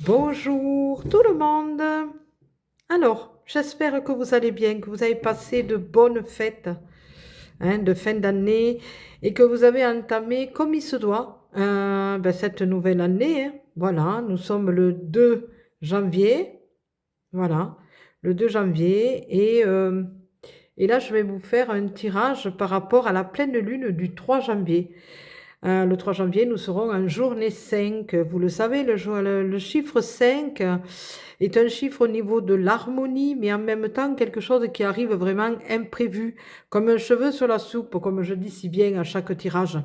Bonjour tout le monde. Alors, j'espère que vous allez bien, que vous avez passé de bonnes fêtes de fin d'année et que vous avez entamé comme il se doit cette nouvelle année, hein. Voilà, nous sommes le 2 janvier. Voilà, le 2 janvier. Et là, je vais vous faire un tirage par rapport à la pleine lune du 3 janvier. Le 3 janvier, nous serons en journée 5. Vous le savez, le chiffre 5 est un chiffre au niveau de l'harmonie, mais en même temps quelque chose qui arrive vraiment imprévu, comme un cheveu sur la soupe, comme je dis si bien à chaque tirage.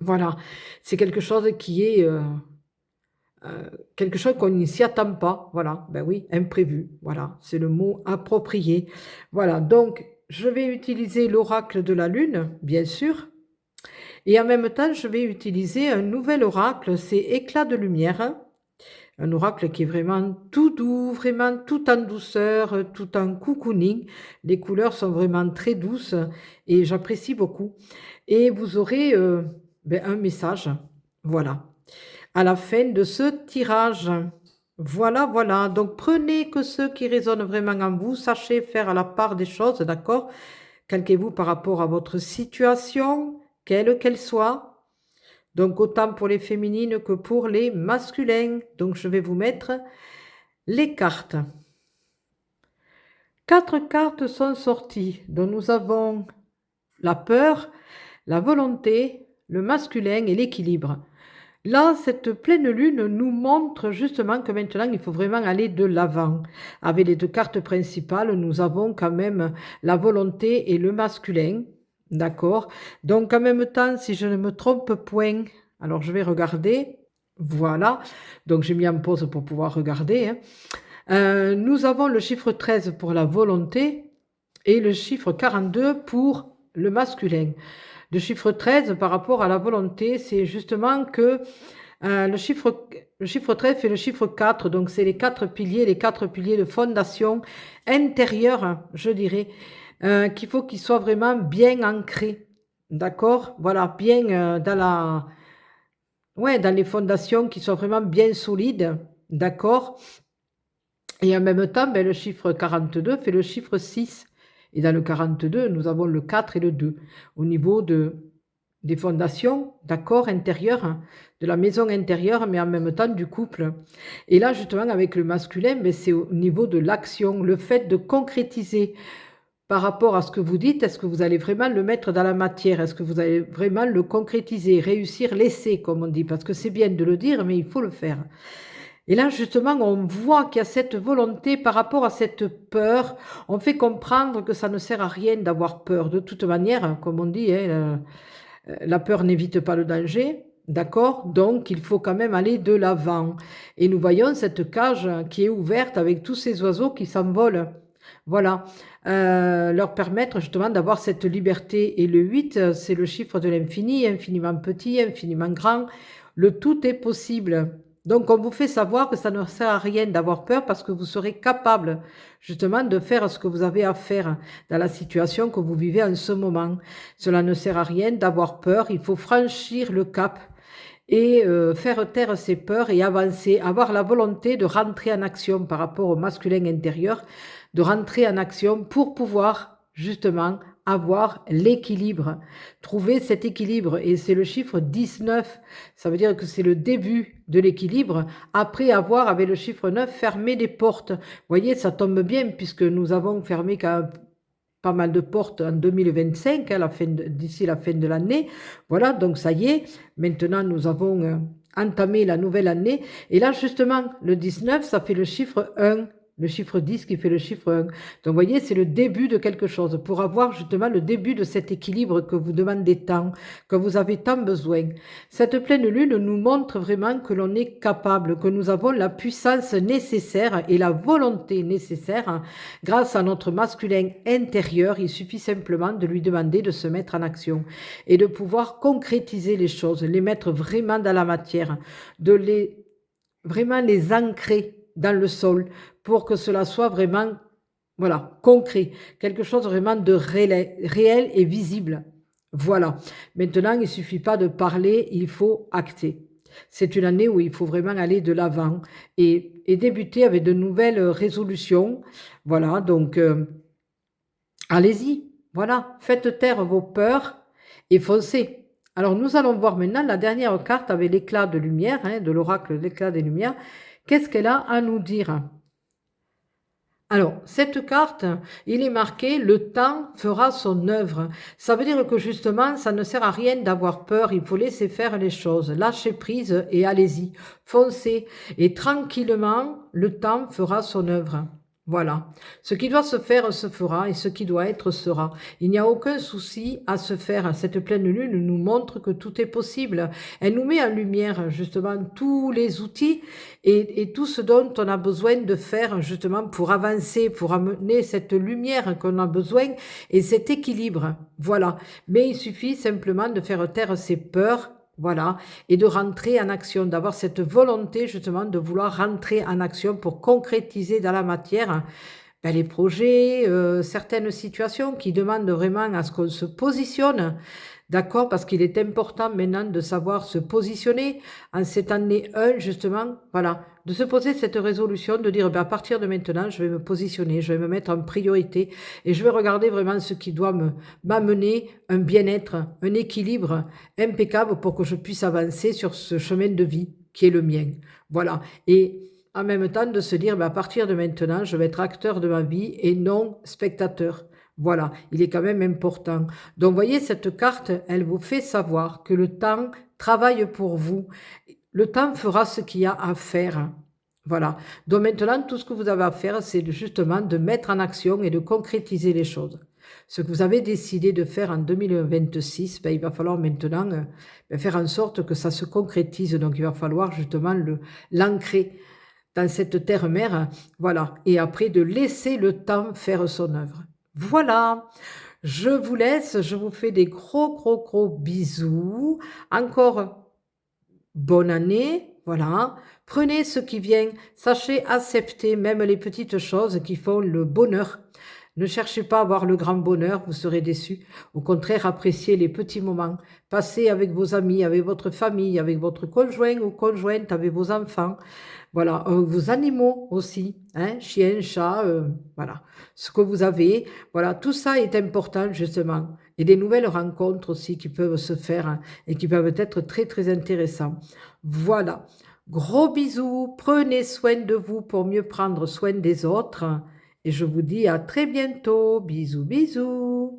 Voilà, c'est quelque chose qui est quelque chose qu'on ne s'y attend pas. Voilà, ben oui, imprévu. Voilà, c'est le mot approprié. Voilà, donc je vais utiliser l'oracle de la lune, bien sûr. Et en même temps, je vais utiliser un nouvel oracle, c'est Éclat de lumière. Un oracle qui est vraiment tout doux, vraiment tout en douceur, tout en cocooning. Les couleurs sont vraiment très douces et j'apprécie beaucoup. Et vous aurez un message, voilà, à la fin de ce tirage. Voilà, voilà. Donc prenez que ceux qui résonnent vraiment en vous, sachez faire la part des choses, d'accord? Calquez-vous par rapport à votre situation, quelle qu'elle soit. Donc autant pour les féminines que pour les masculins. Donc je vais vous mettre les cartes. 4 cartes sont sorties, dont nous avons la peur, la volonté, le masculin et l'équilibre. Là, cette pleine lune nous montre justement que maintenant, il faut vraiment aller de l'avant. Avec les 2 cartes principales, nous avons quand même la volonté et le masculin. D'accord? Donc, en même temps, si je ne me trompe point, alors je vais regarder. Voilà. Donc, j'ai mis en pause pour pouvoir regarder, hein. Nous avons le chiffre 13 pour la volonté et le chiffre 42 pour le masculin. Le chiffre 13 par rapport à la volonté, c'est justement que le chiffre 13 fait le chiffre 4, donc c'est les 4 piliers de fondation intérieure, je dirais, qu'il faut qu'ils soient vraiment bien ancrés. D'accord? Voilà, bien dans les fondations qui soient vraiment bien solides. D'accord? Et en même temps, le chiffre 42 fait le chiffre 6. Et dans le 42, nous avons le 4 et le 2. Au niveau des fondations, d'accord, intérieures, hein, de la maison intérieure, mais en même temps du couple. Et là, justement, avec le masculin, c'est au niveau de l'action, le fait de concrétiser par rapport à ce que vous dites. Est-ce que vous allez vraiment le mettre dans la matière? Est-ce que vous allez vraiment le concrétiser, réussir l'essai, comme on dit? Parce que c'est bien de le dire, mais il faut le faire. Et là, justement, on voit qu'il y a cette volonté par rapport à cette peur. On fait comprendre que ça ne sert à rien d'avoir peur. De toute manière, comme on dit, hein, la peur n'évite pas le danger. D'accord? Donc, il faut quand même aller de l'avant. Et nous voyons cette cage qui est ouverte avec tous ces oiseaux qui s'envolent. Voilà. Leur permettre justement d'avoir cette liberté. Et le 8, c'est le chiffre de l'infini, infiniment petit, infiniment grand. Le tout est possible. Donc, on vous fait savoir que ça ne sert à rien d'avoir peur parce que vous serez capable justement de faire ce que vous avez à faire dans la situation que vous vivez en ce moment. Cela ne sert à rien d'avoir peur, il faut franchir le cap et faire taire ses peurs et avancer, avoir la volonté de rentrer en action par rapport au masculin intérieur, de rentrer en action pour pouvoir justement avoir l'équilibre, trouver cet équilibre. Et c'est le chiffre 19, ça veut dire que c'est le début de l'équilibre, après avoir, avec le chiffre 9, fermé les portes. Vous voyez, ça tombe bien puisque nous avons fermé quand même pas mal de portes en 2025, hein, d'ici la fin de l'année. Voilà, donc ça y est, maintenant nous avons entamé la nouvelle année. Et là, justement, le 19, ça fait le chiffre 1. Le chiffre 10 qui fait le chiffre 1. Donc, vous voyez, c'est le début de quelque chose. Pour avoir justement le début de cet équilibre que vous demandez tant, que vous avez tant besoin. Cette pleine lune nous montre vraiment que l'on est capable, que nous avons la puissance nécessaire et la volonté nécessaire grâce à notre masculin intérieur. Il suffit simplement de lui demander de se mettre en action et de pouvoir concrétiser les choses, les mettre vraiment dans la matière, vraiment les ancrer dans le sol pour que cela soit vraiment, voilà, concret, quelque chose vraiment de réel et visible. Voilà. Maintenant, il ne suffit pas de parler, il faut acter. C'est une année où il faut vraiment aller de l'avant et débuter avec de nouvelles résolutions. Voilà, donc allez-y, voilà, faites taire vos peurs et foncez. Alors nous allons voir maintenant la dernière carte avec l'éclat de lumière, hein, de l'oracle l'éclat des lumières. Qu'est-ce qu'elle a à nous dire? Alors, cette carte, il est marqué le temps fera son œuvre. Ça veut dire que justement, ça ne sert à rien d'avoir peur, il faut laisser faire les choses. Lâchez prise et allez-y, foncez. Et tranquillement, le temps fera son œuvre. Voilà. Ce qui doit se faire se fera et ce qui doit être sera. Il n'y a aucun souci à se faire. Cette pleine lune nous montre que tout est possible. Elle nous met en lumière justement tous les outils et tout ce dont on a besoin de faire justement pour avancer, pour amener cette lumière qu'on a besoin et cet équilibre. Voilà. Mais il suffit simplement de faire taire ses peurs, voilà, et de rentrer en action, d'avoir cette volonté justement de vouloir rentrer en action pour concrétiser dans la matière les projets, certaines situations qui demandent vraiment à ce qu'on se positionne. D'accord? Parce qu'il est important maintenant de savoir se positionner en cette année 1, justement, voilà, de se poser cette résolution, de dire à partir de maintenant, je vais me positionner, je vais me mettre en priorité et je vais regarder vraiment ce qui doit m'amener un bien-être, un équilibre impeccable pour que je puisse avancer sur ce chemin de vie qui est le mien. Voilà. Et en même temps de se dire à partir de maintenant, je vais être acteur de ma vie et non spectateur. Voilà, il est quand même important. Donc, voyez, cette carte, elle vous fait savoir que le temps travaille pour vous. Le temps fera ce qu'il y a à faire. Voilà. Donc maintenant, tout ce que vous avez à faire, c'est justement de mettre en action et de concrétiser les choses. Ce que vous avez décidé de faire en 2026, il va falloir maintenant faire en sorte que ça se concrétise. Donc, il va falloir justement l'ancrer dans cette terre-mère. Voilà. Et après, de laisser le temps faire son œuvre. Voilà, je vous laisse, je vous fais des gros, gros, gros bisous. Encore bonne année, voilà. Prenez ce qui vient, sachez accepter même les petites choses qui font le bonheur. Ne cherchez pas à avoir le grand bonheur, vous serez déçus. Au contraire, appréciez les petits moments. Passez avec vos amis, avec votre famille, avec votre conjoint ou conjointe, avec vos enfants. Voilà, vos animaux aussi, hein, chien, chat, voilà, ce que vous avez. Voilà, tout ça est important justement. Et des nouvelles rencontres aussi qui peuvent se faire hein, et qui peuvent être très très intéressants. Voilà, gros bisous, prenez soin de vous pour mieux prendre soin des autres. Et je vous dis à très bientôt. Bisous, bisous.